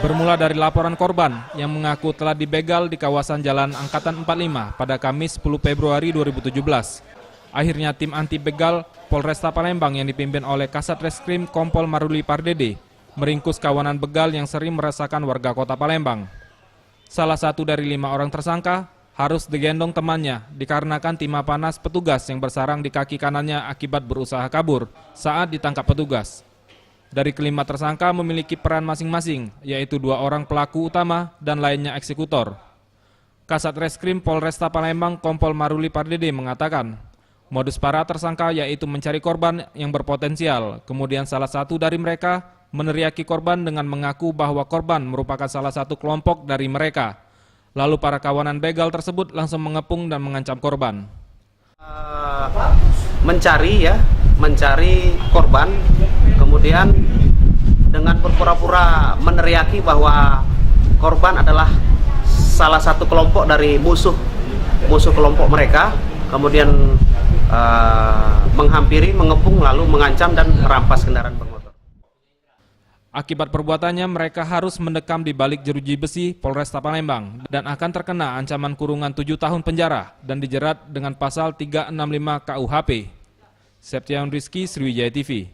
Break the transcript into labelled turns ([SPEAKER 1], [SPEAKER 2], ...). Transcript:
[SPEAKER 1] Bermula dari laporan korban yang mengaku telah dibegal di kawasan Jalan Angkatan 45 pada Kamis 10 Februari 2017. Akhirnya tim anti begal Polresta Palembang yang dipimpin oleh Kasat Reskrim Kompol Maruli Pardede meringkus kawanan begal yang sering meresahkan warga kota Palembang. Salah satu dari 5 orang tersangka harus digendong temannya dikarenakan timah panas petugas yang bersarang di kaki kanannya akibat berusaha kabur saat ditangkap petugas. Dari kelima tersangka memiliki peran masing-masing, yaitu 2 orang pelaku utama dan lainnya eksekutor. Kasat Reskrim Polresta Palembang Kompol Maruli Pardede mengatakan, modus para tersangka yaitu mencari korban yang berpotensial, kemudian salah satu dari mereka meneriaki korban dengan mengaku bahwa korban merupakan salah satu kelompok dari mereka. Lalu para kawanan begal tersebut langsung mengepung dan mengancam korban.
[SPEAKER 2] Mencari korban, kemudian dengan berpura-pura meneriaki bahwa korban adalah salah satu kelompok dari musuh kelompok mereka, kemudian menghampiri, mengepung, lalu mengancam dan merampas kendaraan bermotor.
[SPEAKER 1] Akibat perbuatannya mereka harus mendekam di balik jeruji besi Polresta Palembang dan akan terkena ancaman kurungan 7 tahun penjara dan dijerat dengan pasal 365 KUHP. Septian Rizky, Sriwijaya TV.